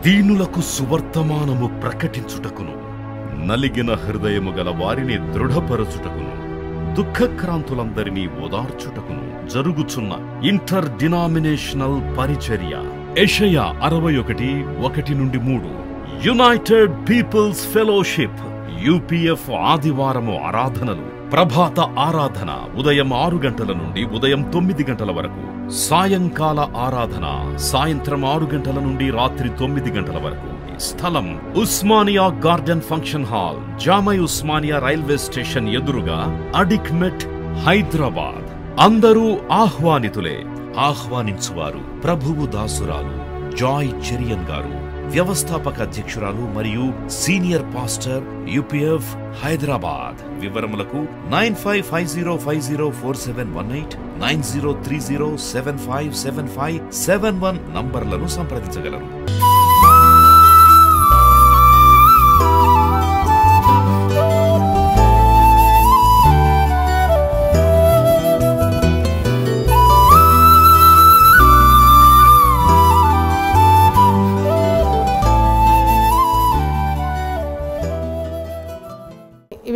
దీనులకు సువర్తమానము ప్రకటించుటకును, నలిగిన హృదయము గల వారిని దృఢపరచుటకును, దుఃఖక్రాంతులందరినీ ఓదార్చుటకును జరుగుచున్న ఇంటర్ డినామినేషనల్ పరిచర్య. యెషయా 61:1-3. యునైటెడ్ పీపుల్స్ ఫెలోషిప్ UPF ఆదివారము ఆరాధనలు. ప్రభాత ఆరాధన ఉదయం 6 గంటల నుండి ఉదయం 9 గంటల వరకు. సాయంకాల ఆరాధన సాయంత్రం 6 గంటల నుండి రాత్రి 9 గంటల వరకు. స్థలం Osmania garden function hall, జామై Osmania railway station ఎదురుగా, అడిక్మెట్, హైదరాబాద్. అందరూ ఆహ్వానితులే. ఆహ్వానించువారు ప్రభువు దాసురాలు జాయ్ చెరియన్ గారు, వ్యవస్థాపక అధ్యక్షురాలు మరియు సీనియర్ పాస్టర్ UPF హైదరాబాద్. వివరములకు 9550504718, 9030757571 నంబర్లను సంప్రదించగలరు.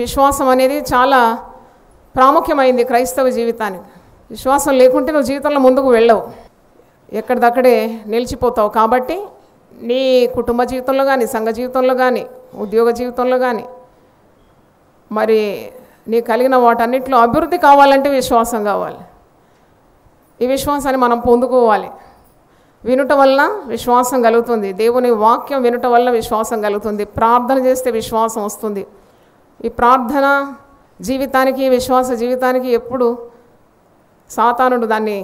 విశ్వాసం అనేది చాలా ప్రాముఖ్యమైంది క్రైస్తవ జీవితానికి. విశ్వాసం లేకుంటే నువ్వు జీవితంలో ముందుకు వెళ్ళవు, ఎక్కడిదక్కడే నిలిచిపోతావు. కాబట్టి నీ కుటుంబ జీవితంలో కానీ, సంఘ జీవితంలో కానీ, ఉద్యోగ జీవితంలో కానీ, మరి నీ కలిగిన వాటన్నిటిలో అభివృద్ధి కావాలంటే విశ్వాసం కావాలి. ఈ విశ్వాసాన్ని మనం పొందుకోవాలి. వినుట వలన విశ్వాసం కలుగుతుంది. దేవుని వాక్యం వినుట వలన విశ్వాసం కలుగుతుంది. ప్రార్థన చేస్తే విశ్వాసం వస్తుంది. ఈ ప్రార్థన జీవితానికి, విశ్వాస జీవితానికి ఎప్పుడు సాతానుడు దాన్ని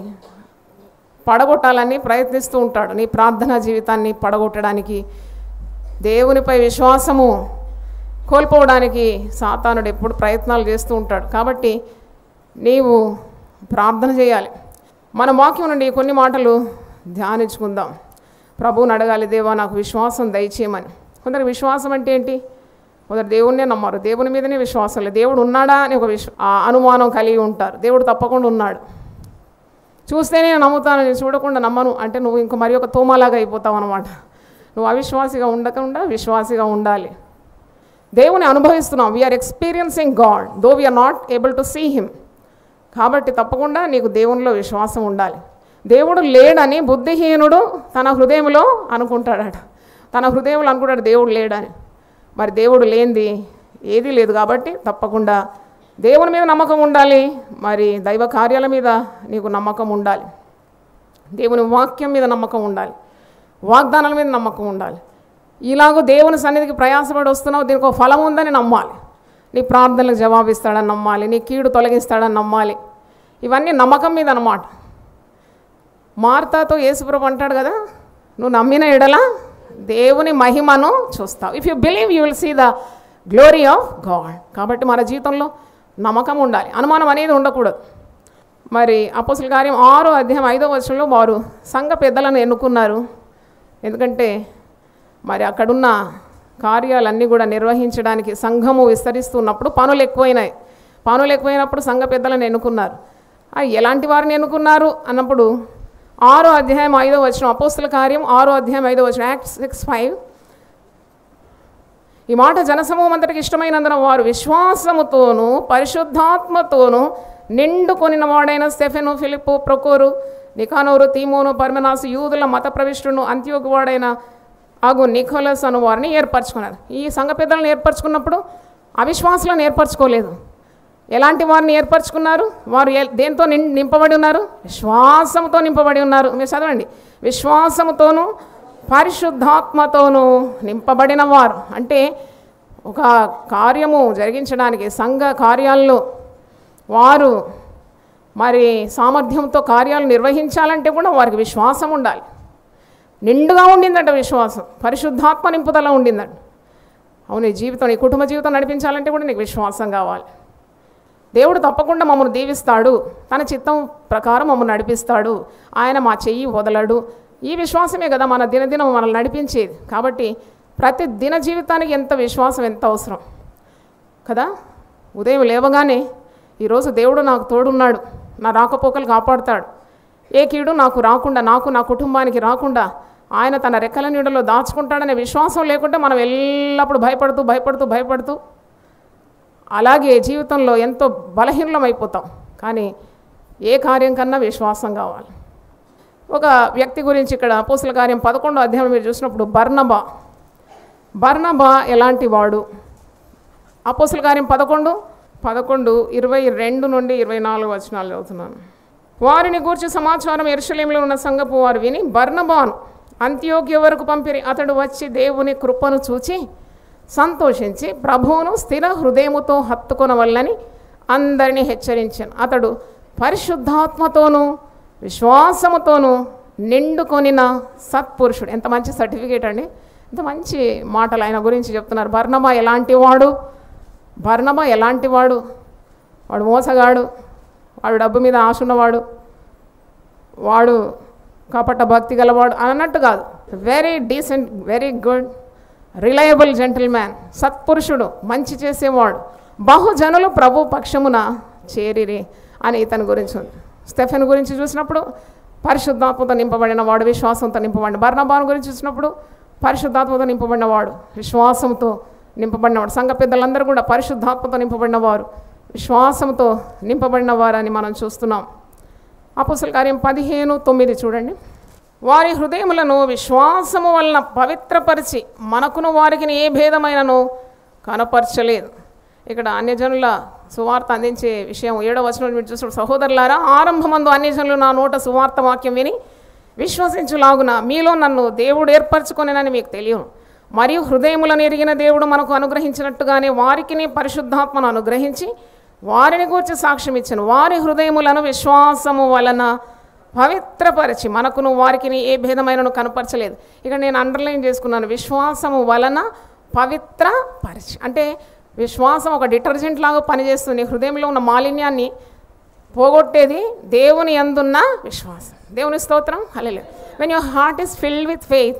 పడగొట్టాలని ప్రయత్నిస్తూ ఉంటాడు. నీ ప్రార్థనా జీవితాన్ని పడగొట్టడానికి, దేవునిపై విశ్వాసము కోల్పోవడానికి సాతానుడు ఎప్పుడు ప్రయత్నాలు చేస్తూ ఉంటాడు. కాబట్టి నీవు ప్రార్థన చేయాలి. మన వాక్యం నుండి కొన్ని మాటలు ధ్యానించుకుందాం. ప్రభువుని అడగాలి, దేవా నాకు విశ్వాసం దయచేయమని. కొందరు విశ్వాసం అంటే ఏంటి? కొందరు దేవుణ్ణే నమ్మరు, దేవుని మీదనే విశ్వాసం లేదు. దేవుడు ఉన్నాడా అని ఒక అనుమానం కలిగి ఉంటారు. దేవుడు తప్పకుండా ఉన్నాడు, చూస్తేనే నమ్ముతాను, నేను చూడకుండా నమ్మను అంటే నువ్వు ఇంక మరి ఒక తోమాలాగా అయిపోతావు అనమాట. నువ్వు అవిశ్వాసిగా ఉండకుండా విశ్వాసిగా ఉండాలి. దేవుని అనుభవిస్తున్నాం. We're experiencing God though we're not able to see him. కాబట్టి తప్పకుండా నీకు దేవునిలో విశ్వాసం ఉండాలి. దేవుడు లేడని బుద్ధిహీనుడు తన హృదయంలో అనుకుంటాడట. తన హృదయంలో అనుకుంటాడు దేవుడు లేడని. మరి దేవుడు లేనిది ఏదీ లేదు. కాబట్టి తప్పకుండా దేవుని మీద నమ్మకం ఉండాలి. మరి దైవ కార్యాల మీద నీకు నమ్మకం ఉండాలి. దేవుని వాక్యం మీద నమ్మకం ఉండాలి. వాగ్దానాల మీద నమ్మకం ఉండాలి. ఇలాగూ దేవుని సన్నిధికి ప్రయాసపడి వస్తున్నావు, దీనికి ఒక ఫలం ఉందని నమ్మాలి. నీ ప్రార్థనలకు జవాబిస్తాడని నమ్మాలి. నీ కీడు తొలగిస్తాడని నమ్మాలి. ఇవన్నీ నమ్మకం మీద అన్నమాట. మార్తాతో యేసుప్రభు అంటాడు కదా, నువ్వు నమ్మిన ఎడల దేవుని మహిమను చూస్తావు. If you believe you will see the glory of God. కాబట్టి మన జీవితంలో నమ్మకం ఉండాలి, అనుమానం అనేది ఉండకూడదు. మరి అపోస్తుల కార్యం 6:5 వారు సంఘ పెద్దలను ఎన్నుకున్నారు. ఎందుకంటే మరి అక్కడున్న కార్యాలన్నీ కూడా నిర్వహించడానికి సంఘము విస్తరిస్తున్నప్పుడు పనులు ఎక్కువైనాయి. పనులు ఎక్కువైనప్పుడు సంఘ పెద్దలను ఎన్నుకున్నారు. ఎలాంటి వారిని ఎన్నుకున్నారు అన్నప్పుడు 6:5 అపోస్తుల కార్యం 6:5 Acts 6:5. ఈ మాట జనసమూహం అంతటికి ఇష్టమైనందున వారు విశ్వాసముతోనూ పరిశుద్ధాత్మతోనూ నిండుకొనిన వాడైన స్టెఫెను, ఫిలిప్పు, ప్రొకోరు, నికానోరు, తీమోను, పర్మెనాసు, యూదుల మత ప్రవిష్టును, అంత్యోకు వాడైన అగు నికోలస్ అను వారిని ఏర్పరచుకున్నారు. ఈ సంఘ పెద్దలను ఏర్పరచుకున్నప్పుడు అవిశ్వాసులను ఏర్పరచుకోలేదు. ఎలాంటి వారిని ఏర్పరచుకున్నారు? వారు దేంతో నింపబడి ఉన్నారు? విశ్వాసంతో నింపబడి ఉన్నారు. మీరు చదవండి, విశ్వాసముతోనూ పరిశుద్ధాత్మతోనూ నింపబడిన వారు. అంటే ఒక కార్యము జరిగించడానికి సంఘ కార్యాల్లో వారు మరి సామర్థ్యంతో కార్యాలు నిర్వహించాలంటే కూడా వారికి విశ్వాసం ఉండాలి. నిండుగా ఉండిందట విశ్వాసం, పరిశుద్ధాత్మ నింపుదల ఉండిందట. అవును, నీ జీవితం, నీ కుటుంబ జీవితం నడిపించాలంటే కూడా నీకు విశ్వాసం కావాలి. దేవుడు తప్పకుండా మమ్మల్ని దీవిస్తాడు, తన చిత్తం ప్రకారం మమ్మల్ని నడిపిస్తాడు, ఆయన మా చెయ్యి వదలడు. ఈ విశ్వాసమే కదా మన దినదినం మనల్ని నడిపించేది. కాబట్టి ప్రతి దిన జీవితానికి ఎంత విశ్వాసం ఎంత అవసరం కదా. ఉదయం లేవగానే ఈరోజు దేవుడు నాకు తోడున్నాడు, నా రాకపోకలు కాపాడుతాడు, ఏ కీడు నాకు రాకుండా, నాకు నా కుటుంబానికి రాకుండా ఆయన తన రెక్కల నీడలో దాచుకుంటాడనే విశ్వాసం లేకుంటే మనం ఎల్లప్పుడూ భయపడుతూ అలాగే జీవితంలో ఎంతో బలహీనమైపోతాం. కానీ ఏ కార్యం కన్నా విశ్వాసం కావాలి. ఒక వ్యక్తి గురించి ఇక్కడ అపోస్తల కార్యం 11వ అధ్యాయం మీరు చూసినప్పుడు బర్నబా ఎలాంటి వాడు? అపోస్తల కార్యం 11:22 నుండి 24 వచనాలు చదువుతున్నాను. వారిని గూర్చి సమాచారం యెరూషలేములో ఉన్న సంఘపు వారు విని బర్నబాను అంతియోక్య వరకు పంపిరి. అతడు వచ్చి దేవుని కృపను చూచి సంతోషించి ప్రభువును స్థిర హృదయముతో హత్తుకొనవల్లని అందరినీ హెచ్చరించాను. అతడు పరిశుద్ధాత్మతోనూ విశ్వాసముతోనూ నిండుకొనిన సత్పురుషుడు. ఎంత మంచి సర్టిఫికేట్ అండి, ఎంత మంచి మాటలు ఆయన గురించి చెప్తున్నారు. బర్నబా ఎలాంటి వాడు? వాడు మోసగాడు, వాడు డబ్బు మీద ఆశ ఉన్నవాడు, వాడు కపట భక్తి గలవాడు అన్నట్టు కాదు. Very decent, very good, reliable gentleman, సత్పురుషుడు, మంచి చేసేవాడు. బహుజనులు ప్రభు పక్షమున చేరిరి అని ఇతని గురించి ఉంది. స్టెఫెన్ గురించి చూసినప్పుడు పరిశుద్ధాత్మతో నింపబడిన వాడు, విశ్వాసంతో నింపబడిన. బర్నబాను గురించి చూసినప్పుడు పరిశుద్ధాత్మతో నింపబడినవాడు, విశ్వాసంతో నింపబడినవాడు. సంఘ పెద్దలందరూ కూడా పరిశుద్ధాత్మతో నింపబడినవారు, విశ్వాసంతో నింపబడినవారు అని మనం చూస్తున్నాం. అపోస్తల కార్యం 15:9 చూడండి. వారి హృదయములను విశ్వాసము వలన పవిత్రపరిచి మనకును వారికి ఏ భేదమైనను కనపరచలేదు. ఇక్కడ అన్యజనుల సువార్త అందించే విషయం 7వ వచనం మీరు చూసిన సహోదరులారా, ఆరంభమందు అన్యజనులు నా నోట సువార్త వాక్యం విని విశ్వసించులాగున మీలో నన్ను దేవుడు ఏర్పరచుకొనేనని మీకు తెలియను. మరియు హృదయములను ఎరిగిన దేవుడు మనకు అనుగ్రహించినట్టుగానే వారికి పరిశుద్ధాత్మను అనుగ్రహించి వారిని గూర్చి సాక్ష్యం ఇచ్చాను. వారి హృదయములను విశ్వాసము వలన పవిత్రపరిచి మనకును వారికి ఏ భేదమైనను కనపరచలేదు. ఇక నేను అండర్లైన్ చేసుకున్నాను, విశ్వాసము వలన పవిత్రపరిచి. అంటే విశ్వాసం ఒక డిటర్జెంట్ లాగా పనిచేస్తుంది. హృదయంలో ఉన్న మాలిన్యాన్ని పోగొట్టేది దేవుని యందున్న విశ్వాసం. దేవుని స్తోత్రం, hallelujah. When your heart is filled with faith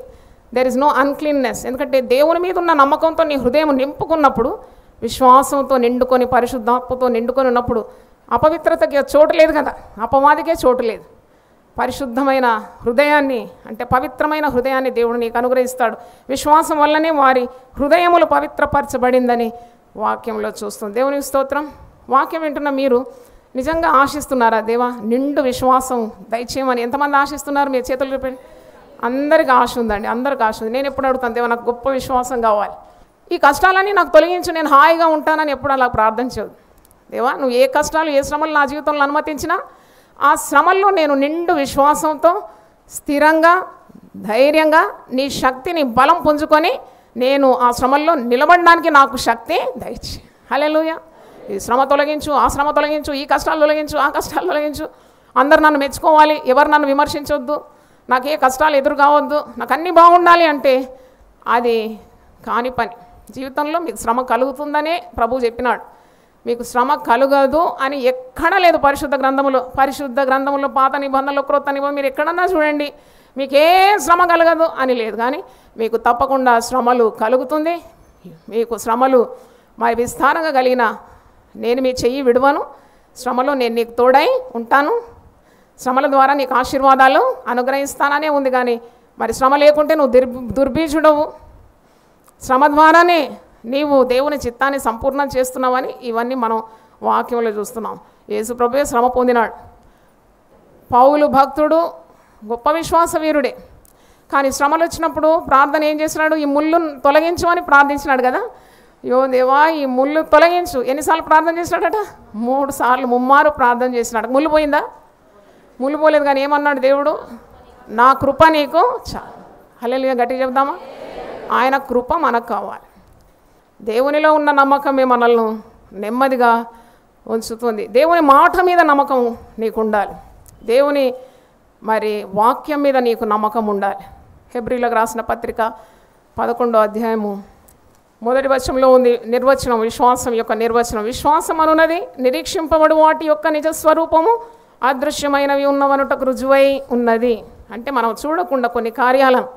there is no uncleanness. ఎందుకంటే దేవుని మీద ఉన్న నమ్మకంతో నీ హృదయం నింపుకున్నప్పుడు, విశ్వాసంతో నిండుకొని పరిశుద్ధాత్మతో నిండుకొని ఉన్నప్పుడు అపవిత్రతకి చోటు లేదు కదా, అపవాదికే చోటు లేదు. పరిశుద్ధమైన హృదయాన్ని, అంటే పవిత్రమైన హృదయాన్ని దేవుడు నీకు అనుగ్రహిస్తాడు. విశ్వాసం వల్లనే వారి హృదయములు పవిత్రపరచబడిందని వాక్యంలో చూస్తుంది. దేవునికి స్తోత్రం. వాక్యం వింటున్న మీరు నిజంగా ఆశిస్తున్నారా? దేవా నిండు విశ్వాసం దయచేయమని ఎంతమంది ఆశిస్తున్నారు? మీరు చేతులు చూపండి. అందరికి ఆశ ఉందండి, అందరికి ఆశ ఉంది. నేను ఎప్పుడు అడుగుతాను, దేవా నాకు గొప్ప విశ్వాసం కావాలి, ఈ కష్టాలన్నీ నాకు తొలగించు, నేను హాయిగా ఉంటానని ఎప్పుడు అలా ప్రార్థించదు. దేవా నువ్వు ఏ కష్టాలు, ఏ శ్రమలు నా జీవితంలో అనుమతించినా ఆ శ్రమల్లో నేను నిండు విశ్వాసంతో స్థిరంగా ధైర్యంగా నీ శక్తిని బలం పుంజుకొని నేను ఆ శ్రమల్లో నిలబడడానికి నాకు శక్తి దయచేయి. హల్లెలూయా. ఈ శ్రమ తొలగించు, ఆ శ్రమ తొలగించు, ఈ కష్టాలు తొలగించు, ఆ కష్టాలు తొలగించు. అందరు నన్ను మెచ్చుకోవాలి, ఎవరు నన్ను విమర్శించొద్దు, నాకు ఏ కష్టాలు ఎదురు కావద్దు, నాకు అన్నీ బాగుండాలి అంటే అది కాని పని. జీవితంలో మీకు శ్రమ కలుగుతుందనే ప్రభువు చెప్పినాడు. మీకు శ్రమ కలుగదు అని ఎక్కడా లేదు పరిశుద్ధ గ్రంథములో పాత నిబంధనలో క్రొత్త నిబంధన మీరు ఎక్కడన్నా చూడండి, మీకు ఏ శ్రమ కలగదు అని లేదు. కానీ మీకు తప్పకుండా శ్రమలు కలుగుతుంది. మీకు శ్రమలు మరి విస్తారంగా కలిగిన నేను మీ చెయ్యి విడువను, శ్రమలో నేను నీకు తోడై ఉంటాను, శ్రమల ద్వారా నీకు ఆశీర్వాదాలు అనుగ్రహిస్తాననే ఉంది. కానీ మరి శ్రమ లేకుంటే నువ్వు దుర్బీజుడవు, శ్రమ ద్వారానే నీవు దేవుని చిత్తాన్ని సంపూర్ణం చేస్తున్నావని ఇవన్నీ మనం వాక్యంలో చూస్తున్నాం. యేసు ప్రభువే శ్రమ పొందినాడు. పౌలు భక్తుడు గొప్ప విశ్వాస వీరుడే. కానీ శ్రమలు వచ్చినప్పుడు ప్రార్థన ఏం చేసినాడు? ఈ ముళ్ళు తొలగించు అని ప్రార్థించినాడు కదా. యో దేవా ఈ ముళ్ళు తొలగించు. ఎన్నిసార్లు ప్రార్థన చేసినాడట? 3 సార్లు, ముమ్మారు ప్రార్థన చేసినాడు. ముళ్ళు పోయిందా? ముళ్ళు పోలేదు. కానీ ఏమన్నాడు దేవుడు? నా కృప నీకు చాలు. హల్లెలూయా. గట్టిగా చెప్దామా? ఆయన కృప మనకు కావాలి. దేవునిలో ఉన్న నమ్మకమే మనల్ని నెమ్మదిగా ఉంచుతుంది. దేవుని మాట మీద నమ్మకం నీకు ఉండాలి. దేవుని మరి వాక్యం మీద నీకు నమ్మకం ఉండాలి. హెబ్రీలకు రాసిన పత్రిక 11వ అధ్యాయము 1వ వచనంలో ఉంది నిర్వచనం, విశ్వాసం యొక్క నిర్వచనం. విశ్వాసం అనున్నది నిరీక్షింపబడు వాటి యొక్క నిజస్వరూపము అదృశ్యమైనవి ఉన్నవనుటకు రుజువై ఉన్నది. అంటే మనం చూడకుండా కొన్ని కార్యాలను,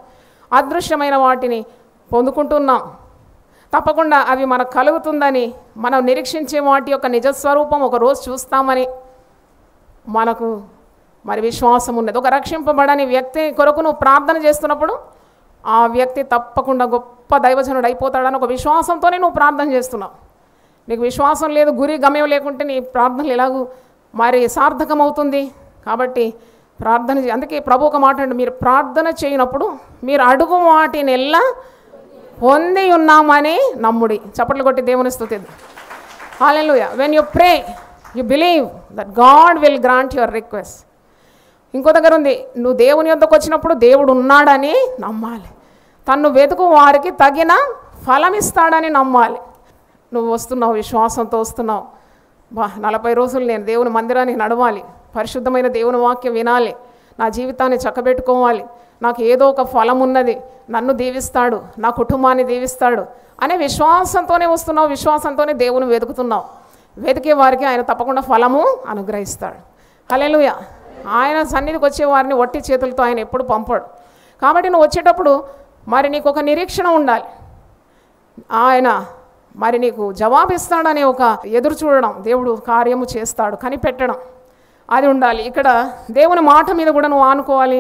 అదృశ్యమైన వాటిని పొందుకుంటున్నాం. తప్పకుండా అవి మనకు కలుగుతుందని, మనం నిరీక్షించే వాటి యొక్క నిజస్వరూపం ఒకరోజు చూస్తామని మనకు మరి విశ్వాసం ఉన్నది. ఒక రక్షింపబడని వ్యక్తి కొరకు నువ్వు ప్రార్థన చేస్తున్నప్పుడు ఆ వ్యక్తి తప్పకుండా గొప్ప దైవజనుడు అయిపోతాడని ఒక విశ్వాసంతోనే నువ్వు ప్రార్థన చేస్తున్నావు. నీకు విశ్వాసం లేదు, గురి గమ్యం లేకుంటే నీ ప్రార్థనలు ఎలాగూ మరి సార్థకం అవుతుంది. కాబట్టి ప్రార్థన అందుకే ప్రభు ఒక మాట అంటే, మీరు ప్రార్థన చేయనప్పుడు మీరు అడుగు వాటిని ఎల్లా పొంది ఉన్నామని నమ్ముడి. చప్పట్లు కొట్టి దేవుని స్తుతిద్దాం. Hallelujah. When you pray you believe that God will grant your request. ఇంకో దగ్గర ఉంది, నువ్వు దేవుని యొద్దకు వచ్చినప్పుడు దేవుడు ఉన్నాడని నమ్మాలి. తన్ను వెతుకు వారికి తగిన ఫలం ఇస్తాడని నమ్మాలి. నువ్వు వస్తున్నావు, విశ్వాసంతో వస్తున్నావు. 40 రోజులు నేను దేవుని మందిరానికి నడవాలి, పరిశుద్ధమైన దేవుని వాక్యం వినాలి, నా జీవితాన్ని చక్కబెట్టుకోవాలి, నాకు ఏదో ఒక ఫలం ఉన్నది, నన్ను దీవిస్తాడు, నా కుటుంబాన్ని దీవిస్తాడు అనే విశ్వాసంతోనే వస్తున్నావు. విశ్వాసంతోనే దేవుని వెతుకుతున్నావు. వెతికే వారికి ఆయన తప్పకుండా ఫలము అనుగ్రహిస్తాడు. హల్లెలూయా. ఆయన సన్నిధికి వచ్చే వారిని వట్టి చేతులతో ఆయన ఎప్పుడు పంపడు. కాబట్టి నువ్వు వచ్చేటప్పుడు మరి నీకు ఒక నిరీక్షణ ఉండాలి. ఆయన మరి నీకు జవాబిస్తాడనే ఒక ఎదురు చూడడం, దేవుడు కార్యము చేస్తాడు కనిపెట్టడం, అది ఉండాలి. ఇక్కడ దేవుని మాట మీద కూడా నువ్వు ఆనుకోవాలి.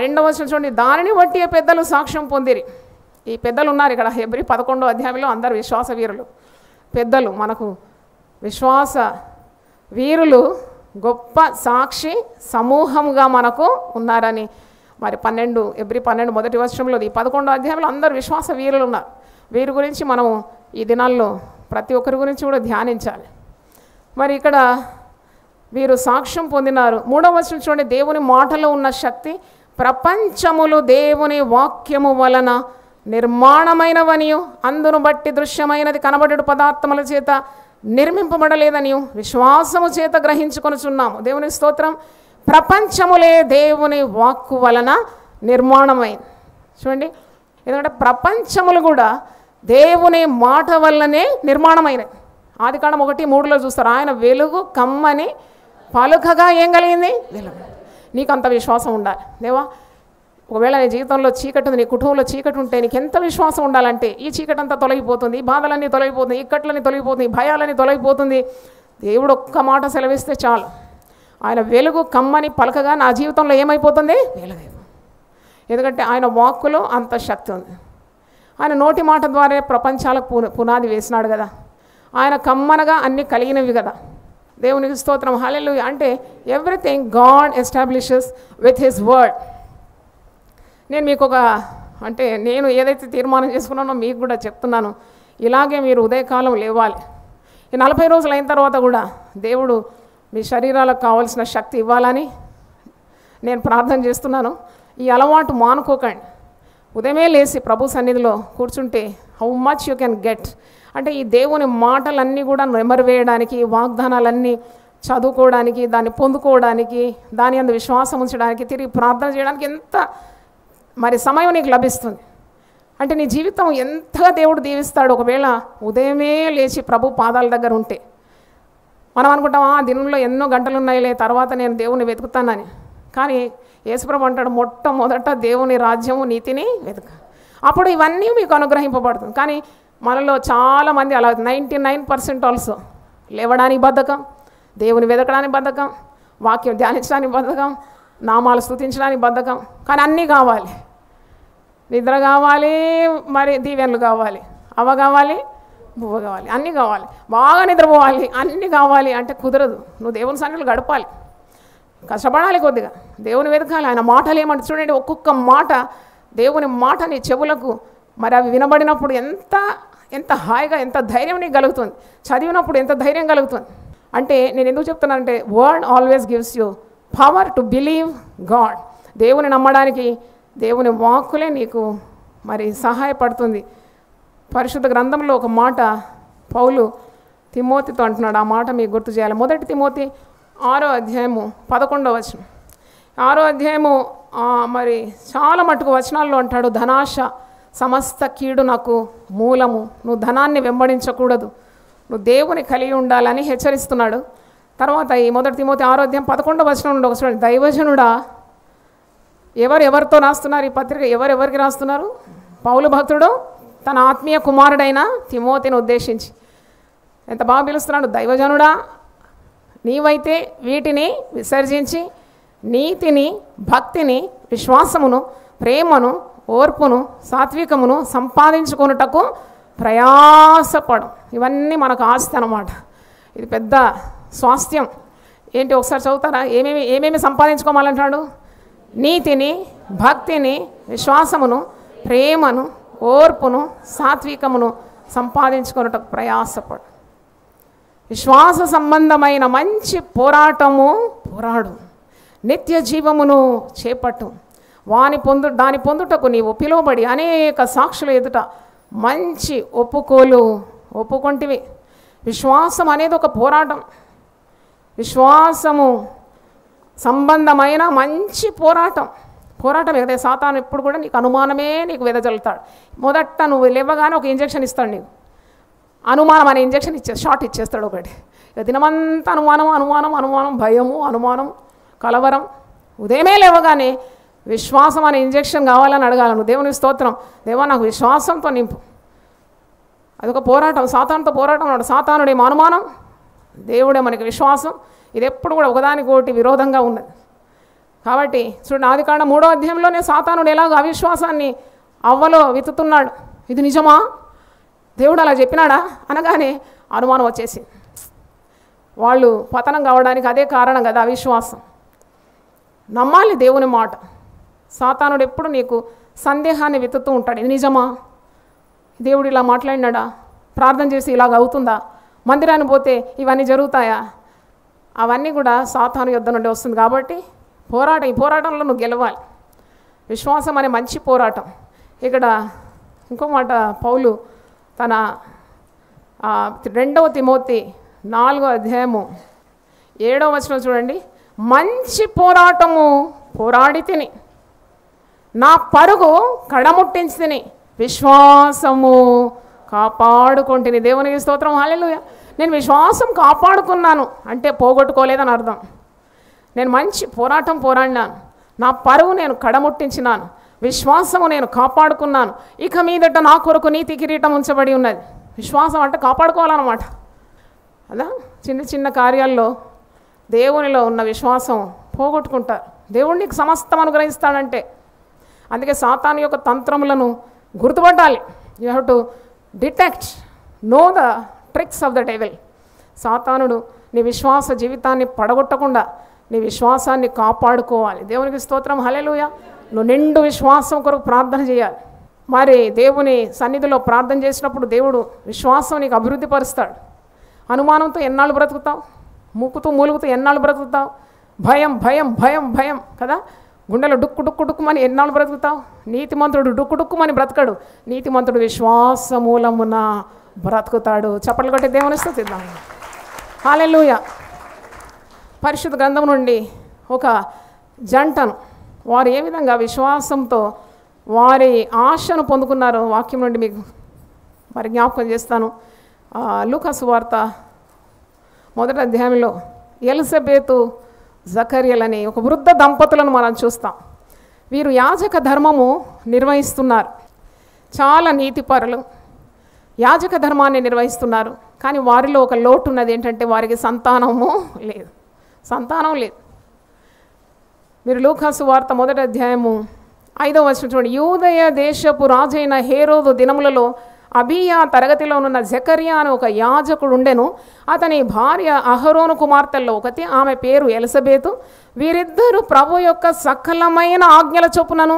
2వ వచనం చూడండి, దానిని బట్టి పెద్దలు సాక్ష్యం పొందిరి. ఈ పెద్దలు ఉన్నారు ఇక్కడ హెబ్రీ 11వ అధ్యాయంలో, అందరు విశ్వాస వీరులు, పెద్దలు, మనకు విశ్వాస వీరులు గొప్ప సాక్షి సమూహంగా మనకు ఉన్నారని మరి హెబ్రీ 12 మొదటి వచనంలో ఈ 11వ అధ్యాయంలో అందరు విశ్వాస వీరులు ఉన్నారు. వీరి గురించి మనం ఈ దినాల్లో ప్రతి ఒక్కరి గురించి కూడా ధ్యానించాలి. మరి ఇక్కడ వీరు సాక్ష్యం పొందినారు. 3వ వచనం చూడండి, దేవుని మాటలో ఉన్న శక్తి ప్రపంచములు దేవుని వాక్యము వలన నిర్మాణమైనవనియు అందును బట్టి దృశ్యమైనది కనబడేడు పదార్థముల చేత నిర్మింపబడలేదనియు విశ్వాసము చేత గ్రహించుకొనుచున్నాము. దేవుని స్తోత్రం. ప్రపంచములే దేవుని వాక్కు వలన నిర్మాణమైంది. చూడండి, ఎందుకంటే ప్రపంచములు కూడా దేవుని మాట వల్లనే నిర్మాణమైనవి. ఆదికాండం 1:3 చూస్తారు, ఆయన వెలుగు కమ్మని పలుకగా ఏం కలిగింది? వెలుగు. నీకు అంత విశ్వాసం ఉండాలి. దేవా, ఒకవేళ నీ జీవితంలో చీకటి ఉంది, నీ కుటుంబంలో చీకటి ఉంటే నీకు ఎంత విశ్వాసం ఉండాలంటే, ఈ చీకటి అంతా తొలగిపోతుంది, ఈ బాధలన్నీ తొలగిపోతుంది, ఇక్కట్లన్నీ తొలగిపోతుంది, ఈ భయాలన్నీ తొలగిపోతుంది. దేవుడు ఒక్క మాట సెలవిస్తే చాలు, ఆయన వెలుగు కమ్మని పలకగా నా జీవితంలో ఏమైపోతుంది? వెలుగైపోతుంది. ఎందుకంటే ఆయన వాక్కులో అంత శక్తి ఉంది. ఆయన నోటి మాట ద్వారా ప్రపంచాలకు పునాది వేసినాడు కదా. ఆయన కమ్మనగా అన్నీ కలిగినవి కదా. దేవునికి స్తోత్రం. హల్లెలూయా. అంటే everything God establishes with his word. నేను మీకు నేను ఏదైతే తీర్మానం చేసుకున్నానో మీకు కూడా చెప్తున్నాను. ఇలాగే మీరు ఉదయకాలం లేవాలి. ఈ 40 రోజులు అయిన తర్వాత కూడా దేవుడు మీ శరీరాలకు కావాల్సిన శక్తి ఇవ్వాలని నేను ప్రార్థన చేస్తున్నాను. ఈ అలవాటు మానుకోకండి. ఉదయమే లేచి ప్రభు సన్నిధిలో కూర్చుంటే how much you can get. అంటే ఈ దేవుని మాటలన్నీ కూడా నెమరువేయడానికి, వాగ్దానాలన్నీ చదువుకోవడానికి, దాన్ని పొందుకోవడానికి, దాని అందు విశ్వాసం ఉంచడానికి, తిరిగి ప్రార్థన చేయడానికి ఎంత మరి సమయం నీకు లభిస్తుంది. అంటే నీ జీవితం ఎంతగా దేవుడు దీవిస్తాడు ఒకవేళ ఉదయమే లేచి ప్రభు పాదాల దగ్గర ఉంటే. మనం అనుకుంటాం దినంలో ఎన్నో గంటలు ఉన్నాయిలే, తర్వాత నేను దేవుని వెతుకుతానని. కానీ యేసుప్రభు అంటాడు, మొట్టమొదట దేవుని రాజ్యము నీతిని వెతుక, అప్పుడు ఇవన్నీ మీకు అనుగ్రహింపబడుతుంది. కానీ మనలో చాలామంది అలా 99% ఆల్సో లేవడానికి బద్ధకం, దేవుని వెతకడానికి బద్ధకం, వాక్యం ధ్యానించడానికి బద్ధకం, నామాలు స్తుతించడానికి బద్ధకం. కానీ అన్నీ కావాలి. నిద్ర కావాలి, మరి దీవెనలు కావాలి, అవ కావాలి, బువ్వ కావాలి, అన్నీ కావాలి. బాగా నిద్రపోవాలి, అన్నీ కావాలి అంటే కుదరదు. నువ్వు దేవుని సన్నిధిలో గడపాలి, కష్టపడాలి, కొద్దిగా దేవుని వెతకాలి. ఆయన మాటలు ఏమంటే చూడండి, ఒక్కొక్క మాట, దేవుని మాట నీ చెవులకు మరి అవి వినబడినప్పుడు ఎంత హాయిగా, ఎంత ధైర్యం నీకు కలుగుతుంది. చదివినప్పుడు ఎంత ధైర్యం కలుగుతుంది. అంటే నేను ఎందుకు చెప్తున్నానంటే, word always gives you power to believe God. దేవుని నమ్మడానికి దేవుని వాక్కులే నీకు మరి సహాయపడుతుంది. పరిశుద్ధ గ్రంథంలో ఒక మాట పౌలు తిమోతితో అంటున్నాడు. ఆ మాట మీకు గుర్తు చేయాలి. 1 తిమోతి 6వ అధ్యాయము 11వ వచనం. 6వ అధ్యాయము మరి చాలా మటుకు వచనాల్లో అంటాడు, ధనాశ సమస్త కీడు నాకు మూలము, నువ్వు ధనాన్ని వెంబడించకూడదు, నువ్వు దేవుని కలిగి ఉండాలని హెచ్చరిస్తున్నాడు. తర్వాత ఈ 1 తిమోతి 6వ అధ్యాయం 11వ వచనం నుండి ఒక చూడండి, దైవజనుడా, ఎవరితో రాస్తున్నారు ఈ పత్రిక? ఎవరెవరికి రాస్తున్నారు? పౌలు భక్తుడు తన ఆత్మీయ కుమారుడైన తిమోతిని ఉద్దేశించి ఎంత బాగా పిలుస్తున్నాడు, దైవజనుడా. నీవైతే వీటిని విసర్జించి నీతిని, భక్తిని, విశ్వాసమును, ప్రేమను, ఓర్పును, సాత్వికమును సంపాదించుకొనుటకు ప్రయాసపడు. ఇవన్నీ మనకు ఆస్తి అన్నమాట. ఇది పెద్ద స్వాస్థ్యం. ఏంటి ఒకసారి చదువుతారా? ఏమేమి సంపాదించుకోవాలంటాడు? నీతిని, భక్తిని, విశ్వాసమును, ప్రేమను, ఓర్పును, సాత్వికమును సంపాదించుకొనుటకు ప్రయాసపడు. విశ్వాస సంబంధమైన మంచి పోరాడు. నిత్య జీవమును చేపట్టు. దాని పొందుటకు నీవు పిలువబడి అనేక సాక్షుల ఎదుట మంచి ఒప్పుకొంటివి. విశ్వాసం అనేది ఒక పోరాటం. విశ్వాసము సంబంధమైన మంచి పోరాటం కదా. సాతాను ఎప్పుడు కూడా నీకు అనుమానమే నీకు వెదజల్లుతాడు. మొదట నువ్వు లేవగానే ఒక ఇంజెక్షన్ ఇస్తాడు నీకు. అనుమానం అనే ఇంజెక్షన్ షాట్ ఇచ్చేస్తాడు ఒకటి. ఇక దినమంతా అనుమానం, భయము, అనుమానం, కలవరం. ఉదయమే లేవగానే విశ్వాసం అనే ఇంజెక్షన్ కావాలని అడగాలి. నువ్వు దేవుని స్తోత్రం, దేవా నాకు విశ్వాసంతో నింపు. అదొక పోరాటం. సాతానుతో పోరాటం అన్నాడు. సాతానుడేమో అనుమానం, దేవుడే మనకి విశ్వాసం. ఇది ఎప్పుడు కూడా ఒకదానికొకటి విరోధంగా ఉన్నది. కాబట్టి చూడండి, ఆదికాండం 3వ అధ్యాయంలోనే సాతానుడు ఎలాగ అవిశ్వాసాన్ని అవ్వలో విత్తుతున్నాడు. ఇది నిజమా, దేవుడు అలా చెప్పినాడా అనగానే అనుమానం వచ్చేసింది. వాళ్ళు పతనం కావడానికి అదే కారణం కదా, అవిశ్వాసం. నమ్మాలి దేవుని మాట. సాతానుడు ఎప్పుడు నీకు సందేహాన్ని విత్తుతూ ఉంటాడు. ఇది నిజమా, దేవుడు ఇలా మాట్లాడినాడా, ప్రార్థన చేసి ఇలాగ అవుతుందా, మందిరాన్ని పోతే ఇవన్నీ జరుగుతాయా? అవన్నీ కూడా సాతాను యుద్ధ నుండి వస్తుంది. కాబట్టి ఈ పోరాటంలో నువ్వు గెలవాలి. విశ్వాసం అనే మంచి పోరాటం. ఇక్కడ ఇంకో మాట పౌలు తన 2వ తిమోతి 4వ అధ్యాయము 7వ వచనం చూడండి. మంచి పోరాటము పోరాడి తిని, నా పరుగు కడముట్టించి తిని, విశ్వాసము కాపాడుకుంటుని. దేవునికి స్తోత్రం, హల్లెలూయా. నేను విశ్వాసం కాపాడుకున్నాను అంటే పోగొట్టుకోలేదని అర్థం. నేను మంచి పోరాటం పోరాడినాను, నా పరువు నేను కడముట్టించినాను, విశ్వాసము నేను కాపాడుకున్నాను. ఇక మీదట నా కొరకు నీతి కిరీటం ఉంచబడి ఉన్నది. విశ్వాసం అంటే కాపాడుకోవాలన్నమాట. అదా చిన్న చిన్న కార్యాల్లో దేవునిలో ఉన్న విశ్వాసం పోగొట్టుకుంటారు. దేవుడు నీకు సమస్తం అనుగ్రహిస్తాడంటే. అందుకే సాతాను యొక్క తంత్రములను గుర్తుపట్టాలి. You have to detect, know the tricks of the devil. సాతానుడు నీ విశ్వాస జీవితాన్ని పడగొట్టకుండా నీ విశ్వాసాన్ని కాపాడుకోవాలి. దేవునికి స్తోత్రం, హల్లెలూయా. నువ్వు నిండు విశ్వాసం కొరకు ప్రార్థన చేయాలి. మరి దేవుని సన్నిధిలో ప్రార్థన చేసినప్పుడు దేవుడు విశ్వాసం నీకు అభివృద్ధి పరుస్తాడు. అనుమానంతో ఎన్నాళ్ళు బ్రతుకుతావు? మూలుగుతూ ఎన్నాళ్ళు బ్రతుకుతావు? భయం కదా. గుండెలో డుక్కుమని ఎన్నాళ్ళు బ్రతుకుతావు? నీతిమంతుడు డుక్కుమని బ్రతకడు. నీతిమంతుడు విశ్వాస మూలమున బ్రతుకుతాడు. చప్పట్లు కొట్టి దేవుని స్తుతిద్దాం. హల్లెలూయా. పరిశుద్ధ గ్రంథం నుండి ఒక జంటను వారు ఏ విధంగా విశ్వాసంతో వారి ఆశను పొందుకున్నారో వాక్యం నుండి మీకు మరి జ్ఞాపకం చేస్తాను. లూకా సువార్త 1వ అధ్యాయంలో ఎలిజబెతు, జకర్యలని ఒక వృద్ధ దంపతులను మనం చూస్తాం. వీరు యాజక ధర్మము నిర్వహిస్తున్నారు. చాలా నీతిపరులు, యాజక ధర్మాన్ని నిర్వహిస్తున్నారు. కానీ వారిలో ఒక లోటు ఉన్నది. ఏంటంటే వారికి సంతానం లేదు. మీరు లూకా సువార్త 1వ అధ్యాయము 5వ వచనం చూడండి. యూదయ దేశపు రాజైన హేరోదు దినములలో అబీయా తరగతిలో ఉన్న జకర్యా అని ఒక యాజకుడు ఉండెను. అతని భార్య అహరోను కుమార్తెల్లో ఒకటి, ఆమె పేరు ఎలిజబెతు. వీరిద్దరూ ప్రభు యొక్క సకలమైన ఆజ్ఞల చొప్పునను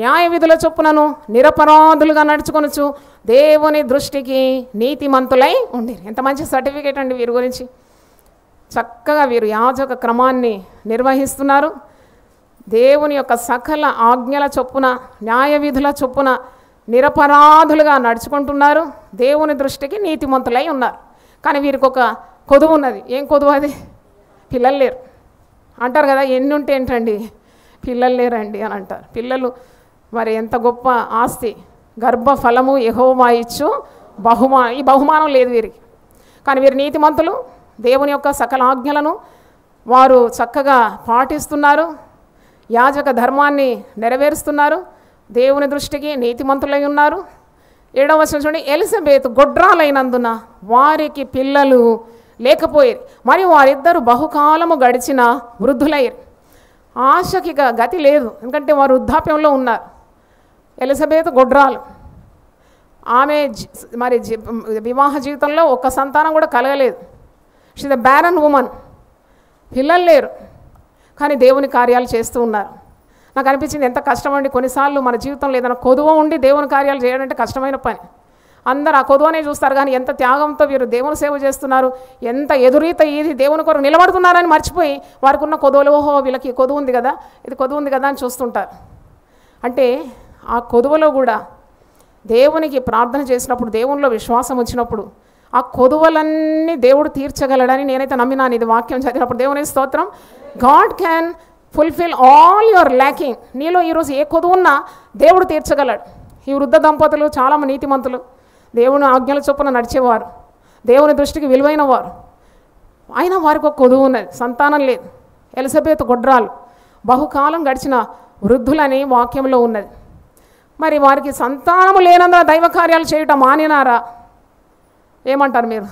న్యాయ విధుల చొప్పునను నిరపరాధులుగా నడుచుకొనొచ్చు దేవుని దృష్టికి నీతిమంతులై ఉండిరి. ఎంత మంచి సర్టిఫికేట్ అండి వీరి గురించి. చక్కగా వీరు యాజక క్రమాన్ని నిర్వహిస్తున్నారు. దేవుని యొక్క సకల ఆజ్ఞల చొప్పున న్యాయ విధుల చొప్పున నిరపరాధులుగా నడుచుకుంటున్నారు. దేవుని దృష్టికి నీతిమంతులై ఉన్నారు. కానీ వీరికి ఒక కొదువు ఉన్నది. ఏం కొదువు అది? పిల్లలు లేరు అంటారు కదా. ఎన్ని ఉంటే ఏంటండి, పిల్లలు లేరండి అని అంటారు. పిల్లలు మరి ఎంత గొప్ప ఆస్తి. గర్భఫలము యెహోవా ఇచ్చు బహుమానం. ఈ బహుమానం లేదు వీరికి. కానీ వీరు నీతిమంతులు. దేవుని యొక్క సకల ఆజ్ఞలను వారు చక్కగా పాటిస్తున్నారు. యాజక ధర్మాన్ని నెరవేరుస్తున్నారు. దేవుని దృష్టికి నీతిమంతులై ఉన్నారు. 7వ వచనం చూడండి. ఎలిజబెతు గొడ్రాలైనందున వారికి పిల్లలు లేకపోయేది. మరియు వారిద్దరు బహుకాలము గడిచిన వృద్ధులయ్యారు. ఆశకి గతి లేదు, ఎందుకంటే వారు వృద్ధాప్యంలో ఉన్నారు. ఎలిజబెత్ గొడ్రాలు, ఆమె మరి వివాహ జీవితంలో ఒక్క సంతానం కూడా కలగలేదు. షీఈ్ ద బ్యారన్ ఉమన్, పిల్లలు లేరు, కానీ దేవుని కార్యాలు చేస్తూ ఉన్నారు. నాకు అనిపించింది ఎంత కష్టం అండి. కొన్నిసార్లు మన జీవితంలో ఏదైనా కొదువ ఉండి దేవుని కార్యాలు చేయడం అంటే కష్టమైన పని. అందరూ ఆ కొదువనే చూస్తారు, కానీ ఎంత త్యాగంతో వీరు దేవుని సేవ చేస్తున్నారు, ఎంత ఎదురీత ఇది దేవుని కొరకు నిలబడుతున్నారని మర్చిపోయి వారికి ఉన్న కొదువలు, ఓహో వీళ్ళకి కొదువు ఉంది కదా, ఇది కొదువు ఉంది కదా అని చూస్తుంటారు. అంటే ఆ కొదువలో కూడా దేవునికి ప్రార్థన చేసినప్పుడు, దేవునిలో విశ్వాసం వచ్చినప్పుడు ఆ కొదువలన్నీ దేవుడు తీర్చగలడని నేనైతే నమ్మినాను. ఇది వాక్యం చదివినప్పుడు దేవుని స్తోత్రం. God can fulfil all your lacking. నీలో ఈరోజు ఏ కొదువు ఉన్నా దేవుడు తీర్చగలడు. ఈ వృద్ధ దంపతులు చాలా నీతిమంతులు, దేవుని ఆజ్ఞల చొప్పున నడిచేవారు, దేవుని దృష్టికి విలువైన వారు. అయినా వారికి ఒక కొదువు ఉన్నది, సంతానం లేదు. ఎలిజబెత్ గొడ్రాలు, బహుకాలం గడిచిన వృద్ధులని వాక్యంలో ఉన్నది. మరి వారికి సంతానము లేనందున దైవ కార్యాలు చేయటం మానినారా? ఏమంటారు మీరు?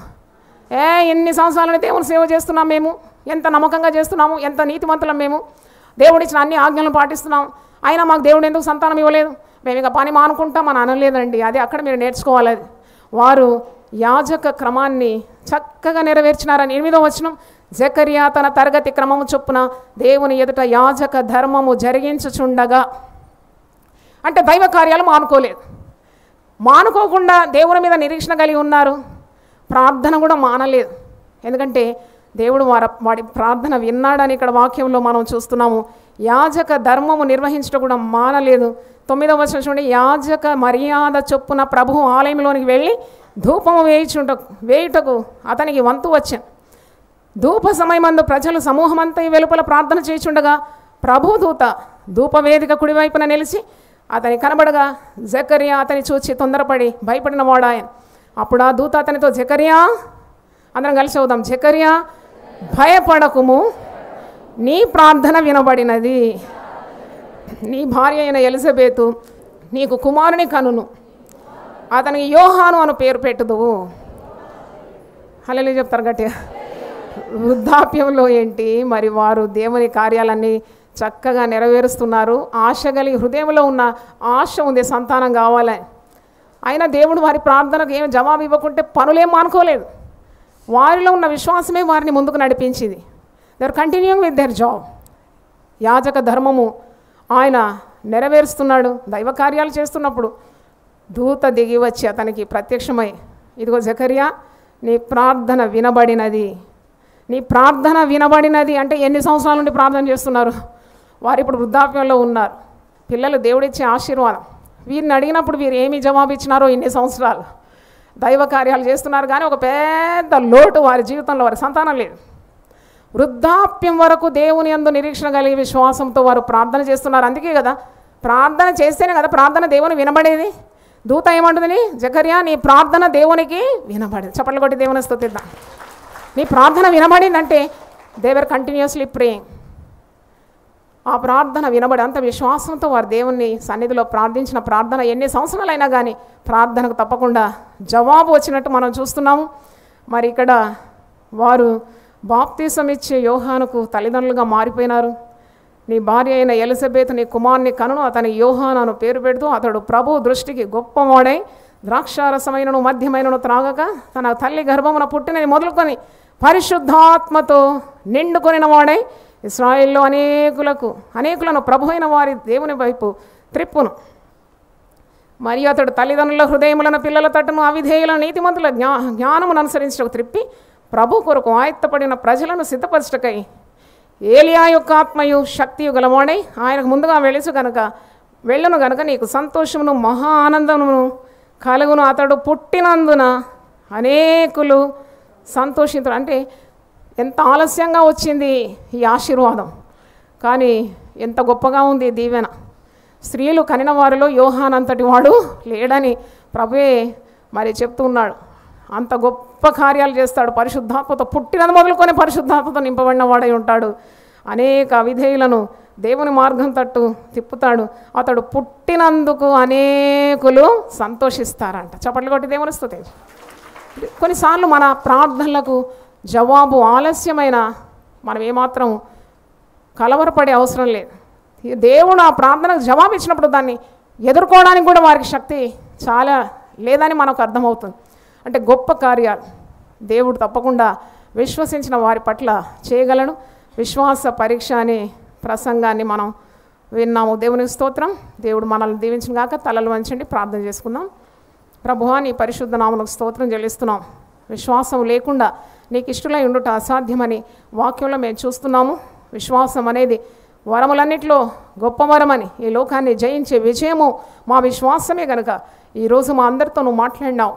ఎన్ని సంవత్సరాలని దేవుని సేవ చేస్తున్నాం మేము, ఎంత నమ్మకంగా చేస్తున్నాము, ఎంత నీతిమంతులం మేము, దేవుడిచ్చిన అన్ని ఆజ్ఞలను పాటిస్తున్నాం, అయినా మాకు దేవుడు ఎందుకు సంతానం ఇవ్వలేదు, మేము ఇక పని మానుకుంటాం అని అనలేదండి. అది అక్కడ మీరు నేర్చుకోవాలి. అది వారు యాజక క్రమాన్ని చక్కగా నెరవేర్చినారని 8వ వచనం. జకరియా తన తరగతి క్రమము చొప్పున దేవుని ఎదుట యాజక ధర్మము జరిగించుచుండగా, అంటే దైవ కార్యాలు మానుకోలేదు, మానుకోకుండా దేవుని మీద నిరీక్షణ కలిగి ఉన్నారు. ప్రార్థన కూడా మానలేదు, ఎందుకంటే దేవుడు వాడి ప్రార్థన విన్నాడని ఇక్కడ వాక్యంలో మనం చూస్తున్నాము. యాజక ధర్మము నిర్వహించడం కూడా మానలేదు. 9వ వచనం చూడండి. యాజక మర్యాద చొప్పున ప్రభువు ఆలయంలోనికి వెళ్ళి ధూపము వేయుటకు అతనికి వంతు వచ్చాను. ధూప సమయమందు ప్రజలు సమూహమంతా వెలుపల ప్రార్థన చేయుచుండగా ప్రభు దూత ధూపవేదిక కుడివైపున నిలిచి అతని కనబడగా జకరియా అతని చూచి తొందరపడి భయపడిన వాడాయన. అప్పుడు ఆ దూత అతనితో, జకరియా, అందరం కలిసి అవుదాం, జకరియా భయపడకుము, నీ ప్రార్థన వినబడినది, నీ భార్య అయిన ఎలిజబెతు నీకు కుమారుని కనును, అతనికి యోహాను అను పేరు పెట్టుదువు. హల్లెలూయా చెప్తారు గట్టిగా. వృద్ధాప్యంలో ఏంటి మరి వారు దేవుని కార్యాలన్నీ చక్కగా నెరవేరుస్తున్నారు. ఆశ కలిగి, హృదయంలో ఉన్న ఆశ ఉంది సంతానం కావాలని. అయినా దేవుడు వారి ప్రార్థనకు ఏమి జవాబు ఇవ్వకుంటే పనులేం మానుకోలేదు. వారిలో ఉన్న విశ్వాసమే వారిని ముందుకు నడిపించింది. They are continuing with their job. యాజక ధర్మము ఆయన నెరవేరుస్తున్నాడు. దైవ కార్యాలు చేస్తున్నప్పుడు దూత దిగి వచ్చి అతనికి ప్రత్యక్షమై, ఇదిగో జకరియా, నీ ప్రార్థన వినబడినది, నీ ప్రార్థన వినబడినది. అంటే ఎన్ని సంవత్సరాల నుండి ప్రార్థన చేస్తున్నారు వారు? ఇప్పుడు వృద్ధాప్యంలో ఉన్నారు. పిల్లలు దేవుడిచ్చే ఆశీర్వాదం. వీరిని అడిగినప్పుడు వీరు ఏమి జవాబు ఇచ్చినారో ఇన్ని సంవత్సరాలు దైవ కార్యాలు చేస్తున్నారు, కానీ ఒక పెద్ద లోటు వారి జీవితంలో, వారి సంతానం లేదు. వృద్ధాప్యం వరకు దేవుని యందు నిరీక్షణ కలిగి విశ్వాసంతో వారు ప్రార్థన చేస్తున్నారు. అందుకే కదా ప్రార్థన చేస్తేనే కదా ప్రార్థన దేవుని వినబడేది. దూత ఏమంటుంది? జకరియా, నీ ప్రార్థన దేవునికి వినబడింది. చప్పట్లు కొట్టి దేవుని స్తుతిద్దాం. నీ ప్రార్థన వినబడిందంటే దే వర్ కంటిన్యూస్లీ ప్రేయింగ్. ఆ ప్రార్థన వినబడి అంత విశ్వాసంతో వారు దేవుని సన్నిధిలో ప్రార్థించిన ప్రార్థన ఎన్ని సంవత్సరాలైనా కానీ ప్రార్థనకు తప్పకుండా జవాబు వచ్చినట్టు మనం చూస్తున్నాము. మరి ఇక్కడ వారు బాప్తీసం ఇచ్చే యోహానుకు తల్లిదండ్రులుగా మారిపోయినారు. నీ భార్య అయిన ఎలిజబెత్ నీ కుమారుని కనును, అతని యోహాను అని పేరు పెడుతూ అతడు ప్రభు దృష్టికి గొప్పవాడై ద్రాక్షారసమైనను మధ్యమైనను త్రాగక తన తల్లి గర్భమున పుట్టినది మొదలుకొని పరిశుద్ధాత్మతో నిండుకొనిన వాడై ఇశ్రాయేల్లో అనేకులను ప్రభు అయిన వారి దేవుని వైపు త్రిప్పును. మరియు అతడు తల్లిదండ్రుల హృదయములను పిల్లల తట్టును అవిధేయుల నీతిమంతుల జ్ఞానమును అనుసరించటకు త్రిప్పి ప్రభు కొరకు ఆయత్తపడిన ప్రజలను సిద్ధపరచటకై ఏలియా యొక్క ఆత్మయు శక్తియు గలవాడై ఆయనకు ముందుగా వెళ్ళును గనుక నీకు సంతోషమును మహా ఆనందమును కలుగును. అతడు పుట్టినందున అనేకులు సంతోషించరు. అంటే ఎంత ఆలస్యంగా వచ్చింది ఈ ఆశీర్వాదం, కానీ ఎంత గొప్పగా ఉంది దీవెన. స్త్రీలు కనిన వారిలో యోహాన్ అంతటి వాడు లేడని ప్రభువే మరి చెప్తూ ఉన్నాడు. అంత గొప్ప కార్యాలు చేస్తాడు. పరిశుద్ధాత్మతో పుట్టినది మొదలుకొని పరిశుద్ధాత్మతో నింపబడిన వాడై ఉంటాడు. అనేక అవిధేయులను దేవుని మార్గం తట్టు తిప్పుతాడు. అతడు పుట్టినందుకు అనేకులు సంతోషిస్తారంట. చప్పట్లు కొట్టి దేవుని స్తుతి. కొన్నిసార్లు మన ప్రార్థనలకు జవాబు ఆలస్యమైన మనం ఏమాత్రం కలవరపడే అవసరం లేదు. దేవుడు ఆ ప్రార్థనకు జవాబు ఇచ్చినప్పుడు దాన్ని ఎదుర్కోవడానికి కూడా వారికి శక్తి చాలా లేదని మనకు అర్థమవుతుంది. అంటే గొప్ప కార్యాలు దేవుడు తప్పకుండా విశ్వసించిన వారి పట్ల చేయగలను. విశ్వాస పరీక్ష అనే ప్రసంగాన్ని మనం విన్నాము. దేవునికి స్తోత్రం. దేవుడు మనల్ని దీవించిన గాక. తలలు వంచండి, ప్రార్థన చేసుకుందాం. ప్రభువా, నీ పరిశుద్ధ నామమునకు స్తోత్రం చెల్లిస్తున్నాం. విశ్వాసం లేకుండా నీకు ఇష్టలై ఉండుట అసాధ్యమని వాక్యంలో మేము చూస్తున్నాము. విశ్వాసం అనేది వరములన్నిటిలో గొప్ప వరమని, ఈ లోకాన్ని జయించే విజయము మా విశ్వాసమే కనుక ఈరోజు మా అందరితో నువ్వు మాట్లాడినావు.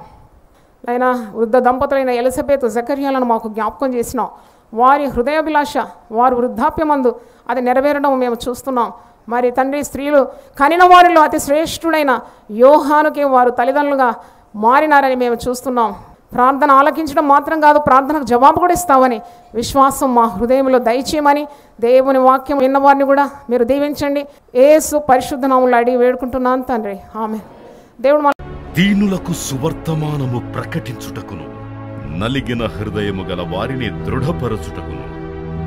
అయినా వృద్ధ దంపతులైన ఎలిజబెత్, జకర్యాలను మాకు జ్ఞాపకం చేసినావు. వారి హృదయాభిలాష వారు వృద్ధాప్యమందు అది నెరవేరడం మేము చూస్తున్నాం. మరి తండ్రి, స్త్రీలు కనిన వారిలో అతి శ్రేష్ఠుడైన యోహానుకి వారు తల్లిదండ్రులుగా మారినారని మేము చూస్తున్నాం. ప్రార్థన ఆలకించడం మాత్రం కాదు, ప్రార్థనకు జవాబు కూడా ఇస్తామని విశ్వాసం మా హృదయంలో దయచేయమని దేవుని వాక్యం విన్నవారిని కూడా మీరు దీవించండి. యేసు పరిశుద్ధ నామములో అడిగి వేడుకుంటున్నాను తండ్రి, ఆమేన్. దేవుడు దీనులకు సువర్తమానము ప్రకటించుటకును, నలిగిన హృదయము గల వారిని దృఢపరచుటకును,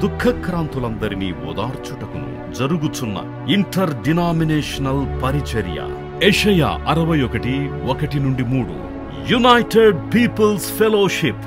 దుఃఖక్రాంతులందరినీ ఓదార్చుటకును జరుగుచున్న ఇంటర్ డినామినేషనల్ పరిచర్య. యెషయా 61:1-3. యునైటెడ్ పీపుల్స్ ఫెలోషిప్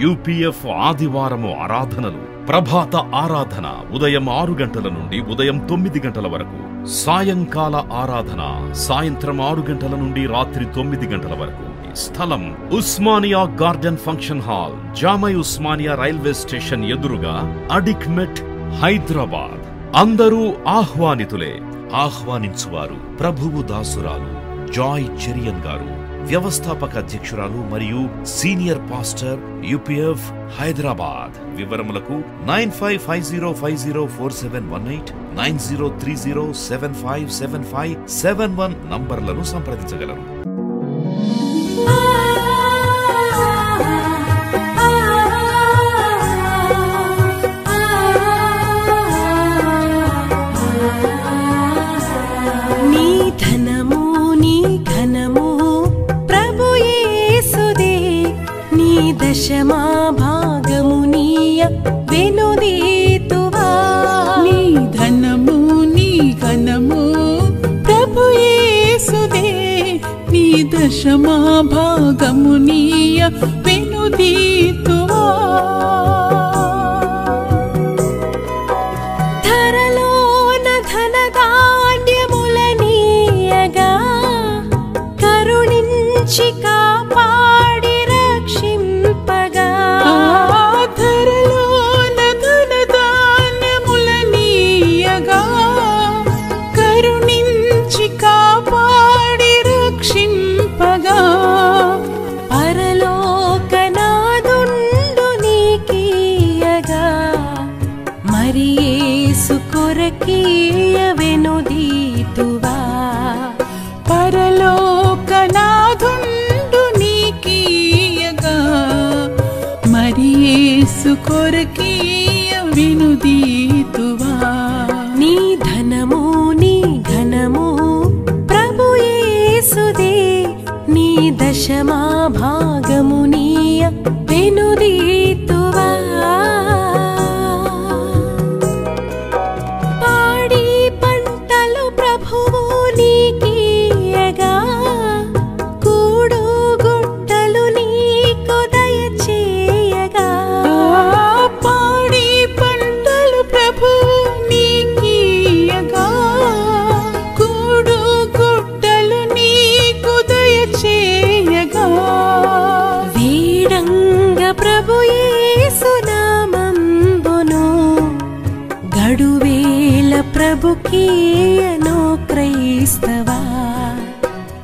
UPF ఆదివారము ఆరాధనలు. ప్రభాత ఆరాధన ఉదయం 6 గంటల నుండి ఉదయం 9 గంటల వరకు. సాయంకాల ఆరాధన సాయంత్రం 6 గంటల నుండి రాత్రి 9 గంటల వరకు. స్థలం Osmania garden function hall, జామై Osmania railway station ఎదురుగా, అడిక్మెట్, హైదరాబాద్. అందరూ ఆహ్వానితులే. ఆహ్వానించువారు ప్రభువు దాసురాలు జాయ్ చెరియన్ గారు, వ్యవస్థాపక అధ్యక్షురాలు మరియు సీనియర్ పాస్టర్ UPF హైదరాబాద్. వివరములకు 9550504718, 9030757571 నంబర్లను సంప్రదించగలరు. దశమా భాగము నీయ వెనుదీతువా. నీ ధనము నీ ఘనము ప్రభు యేసుదే, నీ దశమా భాగము నీయ వెనుదీతువా. ధరలోన ధనధాన్యముల నీయగా కరుణించి కాపాడి కొరకీయ వెనుదీతువా. పరలోకనాథుండు నీకీయగా మరి యేసు కొరకీయ వెనుదీతువా. నీ ధనము నీ ఘనము ప్రభు యేసుదే, నీ దశమా భాగము నీయ వెనుదీతువా. ప్రభుకీయను క్రైస్తవా.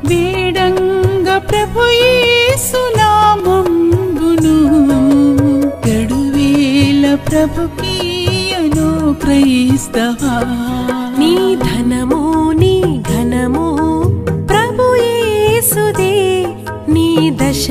వేడంగ ప్రభు యేసు నామమును గడువేల ప్రభుకీయను క్రైస్తవా. నీ ధనము నీ ఘనము ప్రభు యేసుదే, నీ దశ